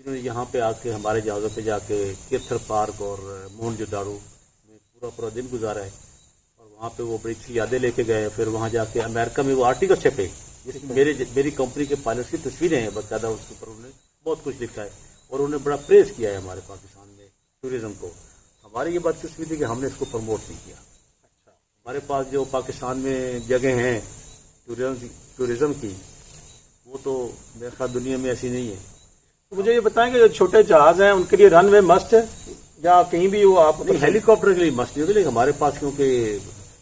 جنہوں نے یہاں پہ آ کے ہمارے جہازوں پہ جا کے کیرتھر پارک اور مونٹ جدارو میں پورا دن گزارا ہے، اور وہاں پہ وہ بڑی اچھی یادیں لے کے گئے. پھر وہاں جا کے امریکہ میں وہ آرٹیکل چھپے جس میں میری کمپنی کے پائلٹ کی تصویریں ہیں باقاعدہ، اس کے اوپر انہوں نے بہت کچھ لکھا ہے اور انہوں نے بڑا پریز کیا ہے ہمارے پاکستان میں ٹوریزم کو. ہماری یہ بات قسمی تھی کہ ہم نے اس کو پروموٹ نہیں کیا. ہمارے پاس جو پاکستان میں جگہ ہیں ٹوریزم کی، وہ تو میرے خیال دنیا میں ایسی نہیں ہے. مجھے یہ بتائیں کہ جو چھوٹے جہاز ہیں ان کے لیے رن وے مسٹ ہے یا کہیں بھی وہ آپ ہیلی کاپٹر کے لیے مست نہیں ہوگی، لیکن ہمارے پاس کیونکہ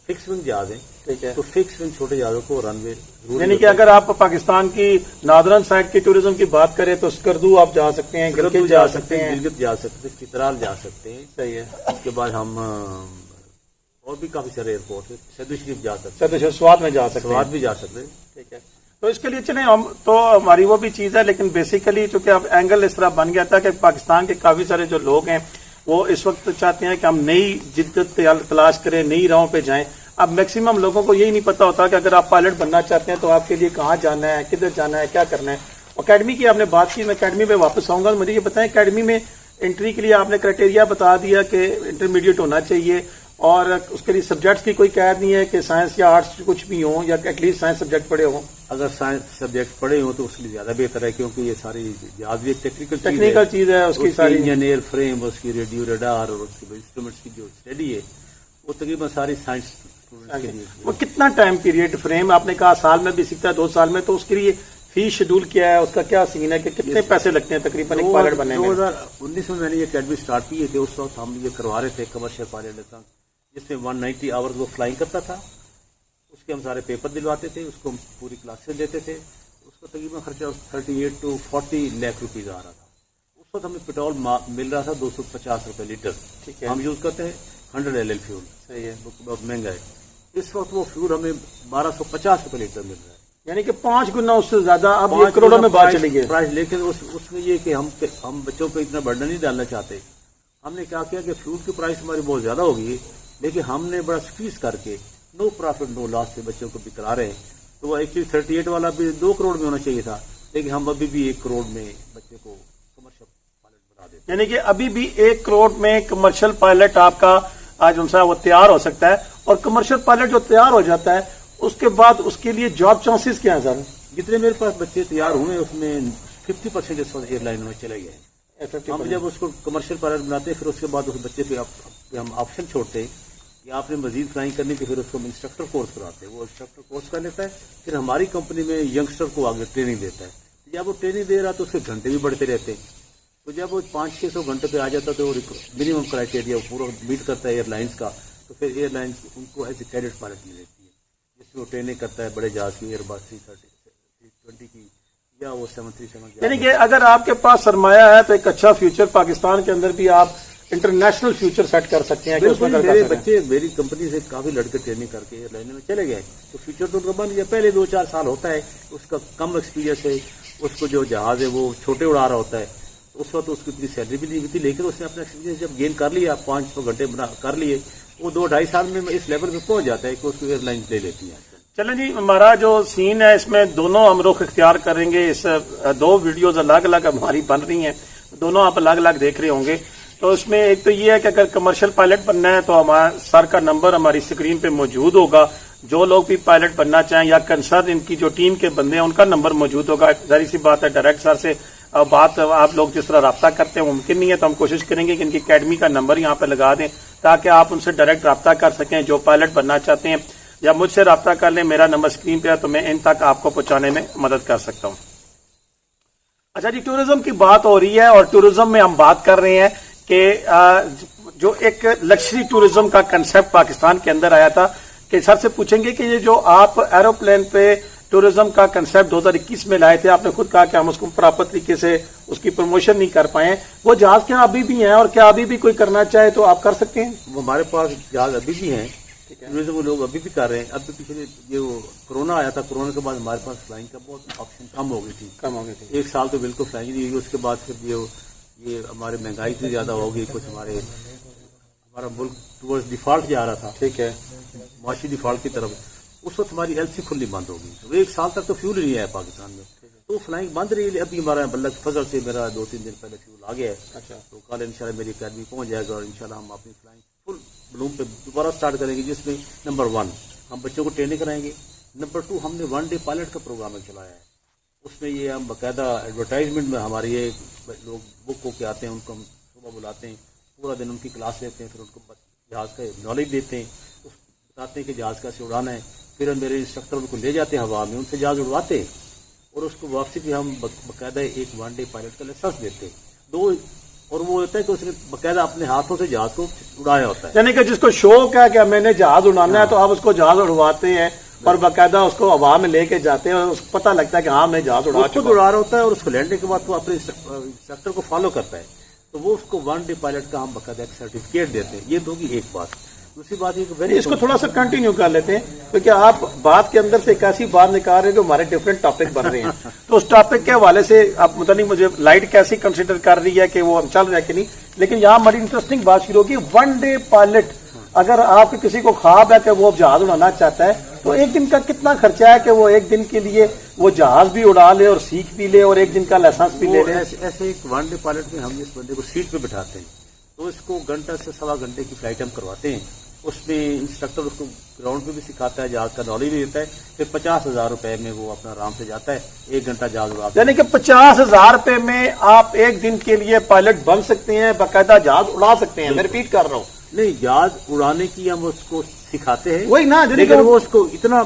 فکس ونگ جہاز ہیں، ٹھیک ہے، تو فکس ونگ چھوٹے جہازوں کو رن وے یعنی کہ اگر آپ پاکستان کی نادرن سائڈ کی ٹوریزم کی بات کریں تو اسکردو آپ جا سکتے ہیں، گلگت جا سکتے ہیں، گلگت جا سکتے ہیں، چترال جا سکتے ہیں. صحیح ہے. اس کے بعد ہم اور بھی کافی سارے ایئرپورٹ ہیں، سیدو شریف جا سکتے سدر سواد میں جا سکتے ہیں. سوات بھی جا سکتے ہیں. ٹھیک ہے. تو اس کے لیے چلیں ہم تو ہماری وہ بھی چیز ہے، لیکن بیسیکلی چونکہ اب اینگل اس طرح بن گیا تھا کہ پاکستان کے کافی سارے جو لوگ ہیں وہ اس وقت چاہتے ہیں کہ ہم نئی جدت تلاش کریں، نئی راہوں پہ جائیں. اب میکسیمم لوگوں کو یہی نہیں پتا ہوتا کہ اگر آپ پائلٹ بننا چاہتے ہیں تو آپ کے لیے کہاں جانا ہے، کدھر جانا ہے، کیا کرنا ہے. اکیڈمی کی آپ نے بات کی، میں اکیڈمی پہ واپس آؤں گا. مجھے یہ بتائیں اکیڈمی میں انٹری کے لیے آپ نے کرائٹیریا بتا دیا کہ انٹرمیڈیٹ ہونا چاہیے، اور اس کے لیے سبجیکٹس کی کوئی قید نہیں ہے کہ سائنس یا آرٹس کچھ بھی ہوں یا ایٹ لیسٹ سائنس سبجیکٹ پڑھے ہوں. اگر سائنس سبجیکٹ پڑھے ہوں تو اس کے لیے زیادہ بہتر ہے، کیونکہ یہ ساری جہاز بھی ایک ٹیکنیکل چیز ہے. اس کی ساری انجینئر فریم، اس کی ریڈیو ریڈار اور اس کے انسٹرومنٹس کی جو اسٹڈی ہے وہ تقریباً ساری سائنس کے لیے. وہ کتنا ٹائم پیریڈ فریم آپ نے کہا سال میں بھی سیکھتا ہے 2 سال میں، تو اس کے لیے فی شیڈول کیا ہے، اس کا کیا سین ہے کہ کتنے پیسے لگتے ہیں تقریباً ایک پائلٹ بننے میں؟ 2019 میں نے یہ اکیڈمی سٹارٹ کی تھی. اس وقت ہم یہ کروا رہے تھے کمرشل پائلٹ، جس میں 190 آورز وہ فلائنگ کرتا تھا. اس کے ہم سارے پیپر دلواتے تھے، اس کو ہم پوری کلاسز دیتے تھے. اس کا تقریباً خرچہ 38 to 40 لاکھ روپیز آ رہا تھا. اس وقت ہمیں پیٹرول مل رہا تھا 250 روپے لیٹر. ٹھیک ہے. ہم یوز کرتے ہیں 100 LL فیول. صحیح ہے. بہت مہنگا ہے. اس وقت وہ فیول ہمیں 1250 روپے لیٹر مل رہا ہے، یعنی کہ 5 گنا اس سے زیادہ. اب یہ کروڑوں میں بات چلی گئی پرائز. لیکن اس میں یہ کہ ہم بچوں کو اتنا برڈن نہیں ڈالنا چاہتے. ہم نے کیا کیا کہ فیول کی پرائز ہماری بہت زیادہ ہوگی، لیکن ہم نے بڑا سکویز کر کے نو پروفٹ نو لاس کے بچوں کو بھی کرا رہے ہیں. تو وہ ایکچولی 38 والا بھی 2 کروڑ میں ہونا چاہیے تھا، لیکن ہم ابھی بھی 1 کروڑ میں بچے کو کمرشل پائلٹ بنا دیتے ہیں. یعنی کہ ابھی بھی 1 کروڑ میں کمرشل پائلٹ آپ کا آج ان سے وہ تیار ہو سکتا ہے. اور کمرشل پائلٹ جو تیار ہو جاتا ہے اس کے بعد اس کے لیے جاب چانسز کیا ہیں سر؟ جتنے میرے پاس بچے تیار ہوئے اس میں 50% اس وقت ایئر لائن میں چلے گئے ہیں. ہم جب اس کو کمرشل پائلٹ بناتے ہیں پھر اس کے بعد اس بچے پہ ہم آپشن چھوڑتے ہیں کہ آپ نے مزید فلائنگ کرنے کے، پھر اس کو ہم انسٹرکٹر کورس کراتے ہیں. وہ انسٹرکٹر کورس کر لیتا ہے، پھر ہماری کمپنی میں ینگسٹر کو آگے ٹریننگ دیتا ہے. جب وہ ٹریننگ دے رہا تو اس کے گھنٹے بھی بڑھتے رہتے ہیں. تو جب وہ 500-600 گھنٹے پہ آ جاتا تو وہ منیمم کرائٹیریا پورا میٹ کرتا ہے ایئر لائنس کا. تو پھر ایئر لائنس ان کو ایز اے کیڈٹ پائلٹ مل لیتی ہے، جس میں وہ ٹریننگ کرتا ہے بڑے جہاز کی، ایئر بس 320 کی یا وہ 737. یعنی کہ اگر آپ کے پاس سرمایہ ہے تو ایک اچھا فیوچر پاکستان کے اندر بھی آپ انٹرنیشنل فیوچر سیٹ کر سکتے ہیں. میرے بچے میری کمپنی سے کافی لڑکے ٹریننگ کر کے ایئر لائن میں چلے گئے، تو فیوچر تو ان کا بن گیا. پہلے 2-4 سال ہوتا ہے، اس کا کم ایکسپیرینس ہے، اس کو جو جہاز ہے وہ چھوٹے اڑا رہا ہوتا ہے، اس وقت اس کی اتنی سیلری بھی نہیں ہوتی. لیکن اس نے اپنا ایکسپیرینس جب گین کر لیا، 500 گھنٹے کر لیے، وہ 2-2.5 سال میں اس لیول پہ پہنچ جاتا ہے کہ اس کو ایئر لائن لے لیتی ہے. چلیں جی، ہمارا جو سین ہے اس میں دونوں ہم رخ اختیار کریں گے. اس 2 ویڈیوز الگ الگ ہماری بن رہی ہیں، دونوں آپ الگ الگ دیکھ رہے ہوں گے. تو اس میں ایک تو یہ ہے کہ اگر کمرشل پائلٹ بننا ہے تو ہمارا سر کا نمبر ہماری اسکرین پہ موجود ہوگا. جو لوگ بھی پائلٹ بننا چاہیں یا کنسرن ان کی جو ٹیم کے بندے ہیں ان کا نمبر موجود ہوگا. ظاہر سی بات ہے ڈائریکٹ سر سے بات آپ لوگ جس طرح رابطہ کرتے ہیں ممکن نہیں ہے، تو ہم کوشش کریں گے کہ ان کی اکیڈمی کا نمبر یہاں پہ لگا دیں تاکہ آپ ان سے ڈائریکٹ رابطہ کر سکیں. جو پائلٹ بننا چاہتے ہیں یا مجھ سے رابطہ کر لیں، میرا نمبر اسکرین پہ ہے تو میں ان تک آپ کو پہنچانے میں مدد کر سکتا ہوں. اچھا جی، ٹورزم کی بات ہو رہی ہے اور ٹورزم میں ہم بات کر رہے ہیں کہ جو ایک لگژری ٹورزم کا کنسپٹ پاکستان کے اندر آیا تھا، کہ سر سے پوچھیں گے کہ یہ جو آپ ایروپلین پہ ٹورزم کا کنسپٹ 2021 میں لائے تھے، آپ نے خود کہا کہ ہم اس کو پراپر طریقے سے اس کی پروموشن نہیں کر پائے، وہ جہاز کیا ابھی بھی ہیں اور کیا ابھی بھی کوئی کرنا چاہے تو آپ کر سکتے ہیں؟ وہ ہمارے پاس جہاز ابھی بھی ہیں، ٹورزم وہ لوگ ابھی بھی کر رہے ہیں. اب پچھلے جو کورونا آیا تھا، کورونا کے بعد ہمارے پاس فلائنگ کا بہت آپشن کم ہو گئی تھی. 1 سال تو بالکل فلائنگ نہیں ہوئی. اس کے بعد پھر یہ ہمارے مہنگائی سے زیادہ ہوگی، کچھ ہمارا ملک ٹورڈ ڈیفالٹ جا رہا تھا، ٹھیک ہے، معاشی ڈیفالٹ کی طرف. اس وقت ہماری LC کھلی بند ہوگی. 1 سال تک تو فیول ہی نہیں آیا پاکستان میں. تو فلائنگ بند رہی ہے. ابھی ہمارا بلک فضل سے میرا 2-3 دن پہلے فیول آ گیا ہے. اچھا. تو کل انشاءاللہ میری اکیڈمی پہنچ جائے گا اور انشاءاللہ ہم اپنی فلائنگ فل بلوم پہ دوبارہ سٹارٹ کریں گے، جس میں نمبر 1 ہم بچوں کو ٹریننگ کرائیں گے. نمبر 2 ہم نے 1 ڈے پائلٹ کا پروگرام چلایا ہے. اس میں یہ ہم باقاعدہ ایڈورٹائزمنٹ میں ہمارے یہ لوگ بک ہو کے آتے ہیں، ان کو ہم صبح بلاتے ہیں، پورا دن ان کی کلاس لیتے ہیں، پھر ان کو جہاز کا نالج دیتے ہیں، بتاتے ہیں کہ جہاز کیسے اڑانا ہے. پھر میرے انسٹرکٹر ان کو لے جاتے ہیں ہوا میں، ان سے جہاز اڑواتے ہیں اور اس کو واپسی پہ ہم باقاعدہ ایک 1 ڈے پائلٹ کا لائسنس دیتے ہیں. اور وہ ہوتا ہے کہ اس نے باقاعدہ اپنے ہاتھوں سے جہاز کو اڑایا ہوتا ہے. یعنی کہ جس کو شوق ہے کہ میں نے جہاز اڑانا ہے تو آپ اس کو جہاز اڑواتے ہیں اور باقاعدہ اس کو ہوا میں لے کے جاتے ہیں اور اس کو پتہ لگتا ہے کہ ہاں میں جہاز اڑا خود اڑا رہا ہوتا ہے اور اس کو لینڈنگ کے بعد وہ اپنے انسٹرکٹر کو فالو کرتا ہے. تو وہ اس کو 1 ڈے پائلٹ کا ہم باقاعدہ ایک سرٹیفکیٹ دیتے ہیں. یہ تو ہوگی ایک بات. دوسری بات یہ کہ اس کو تھوڑا سا کنٹینیو کر لیتے ہیں کیونکہ آپ بات کے اندر سے ایک ایسی بات نکال رہے ہیں جو ہمارے ڈفرینٹ ٹاپک بن رہے ہیں. تو اس ٹاپک کے حوالے سے آپ پتہ نہیں مجھے لائٹ کیسی کنسیڈر کر رہی ہے کہ وہ چل رہا ہے کہ نہیں، لیکن یہاں بڑی انٹرسٹنگ بات شروع ہوگی. 1 ڈے پائلٹ اگر آپ کے کسی کو خواب ہے کہ وہ جہاز اڑانا چاہتا ہے تو ایک دن کا کتنا خرچہ ہے کہ وہ ایک دن کے لیے وہ جہاز بھی اڑا لے اور سیکھ بھی لے اور ایک دن کا لائسنس بھی لے لے؟ ایسے ایک 1 ڈے پائلٹ میں ہم اس بندے کو سیٹ پہ بٹھاتے ہیں تو اس کو گھنٹہ سے 1.25 گھنٹے کی فلائٹ ہم کرواتے ہیں. اس میں انسٹرکٹر اس کو گراؤنڈ پہ بھی سکھاتا ہے، جہاز کا نالج بھی دیتا ہے. پھر 50,000 روپے میں وہ اپنا آرام سے جاتا ہے، 1 گھنٹہ جہاز اڑاتا ہے. یعنی کہ 50,000 روپے میں آپ ایک دن کے لیے پائلٹ بن سکتے ہیں، باقاعدہ جہاز اڑا سکتے ہیں. میں ریپیٹ کر رہا ہوں. نہیں، جہاز اڑانے کی ہم اس کو سکھاتے ہیں، وہی نا، لیکن وہ اس کو اتنا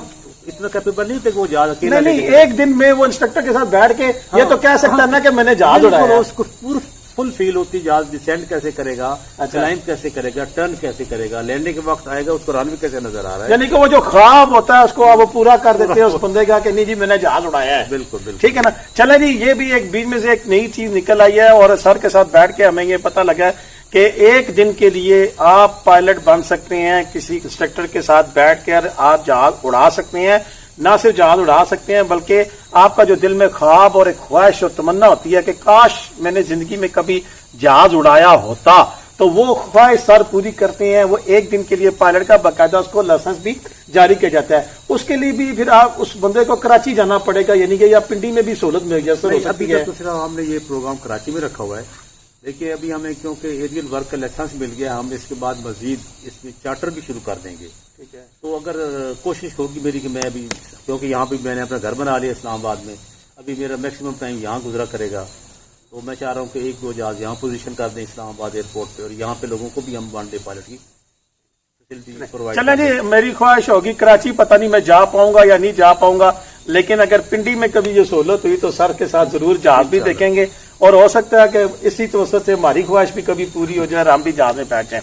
کیپیبل نہیں ہوتا کہ وہ جہاز اکیلا نہیں ایک دن میں وہ انسٹرکٹر کے ساتھ بیٹھ کے یہ تو کہہ سکتا ہے نا کہ میں نے جہاز اڑایا. اس کو پور فل فیل ہوتی ہے، جہاز ڈسینڈ کیسے کرے گا، کلائمب کیسے کرے گا، ٹرن کیسے کرے گا، لینڈنگ کے وقت آئے گا اس کو رن بھی کیسے نظر آ رہا ہے. یعنی کہ وہ جو خواب ہوتا ہے اس کو آپ وہ پورا کر دیتے ہیں اس بندے کا کہ نہیں جی میں نے جہاز اڑایا ہے. بالکل بالکل ٹھیک ہے نا. چلے جی، یہ بھی ایک بیچ میں سے ایک نئی چیز نکل آئی ہے اور سر کے ساتھ بیٹھ کے ہمیں یہ پتہ لگا ہے کہ ایک دن کے لیے آپ پائلٹ بن سکتے ہیں، کسی انسٹرکٹر کے ساتھ بیٹھ کر آپ جہاز اڑا سکتے ہیں. نہ صرف جہاز اڑا سکتے ہیں بلکہ آپ کا جو دل میں خواب اور ایک خواہش اور تمنا ہوتی ہے کہ کاش میں نے زندگی میں کبھی جہاز اڑایا ہوتا، تو وہ خواہش سر پوری کرتے ہیں. وہ ایک دن کے لیے پائلٹ کا باقاعدہ اس کو لائسنس بھی جاری کیا جاتا ہے. اس کے لیے بھی پھر آپ اس بندے کو کراچی جانا پڑے گا، یعنی کہ یا پنڈی میں بھی سہولت میسر ہو سکتی ہے. ابھی تک ہم نے یہ پروگرام کراچی میں رکھا ہوا ہے، دیکھیے ابھی ہمیں کیونکہ ایریل ورک کا لائسنس مل گیا، ہم اس کے بعد مزید اس میں چارٹر بھی شروع کر دیں گے. ٹھیک ہے. تو اگر کوشش ہوگی میری کہ میں ابھی کیونکہ یہاں پہ میں نے اپنا گھر بنا لیا اسلام آباد میں، ابھی میرا میکسیمم ٹائم یہاں گزرا کرے گا، تو میں چاہ رہا ہوں کہ 1-2 جہاز یہاں پوزیشن کر دیں اسلام آباد ایئرپورٹ پہ، اور یہاں پہ لوگوں کو بھی ہم 1 ڈے پائلٹ کی فیسلٹی پرووائڈ. چلیں جی، میری خواہش ہوگی کراچی پتہ نہیں میں جا پاؤں گا یا نہیں جا پاؤں گا، لیکن اگر پنڈی میں کبھی یہ سہولت ہوئی تو سر کے ساتھ ضرور جہاز بھی دیکھیں گے اور ہو سکتا ہے کہ اسی توسط سے ہماری خواہش بھی کبھی پوری ہو جائے اور ہم بھی جہاز میں بیٹھ جائیں.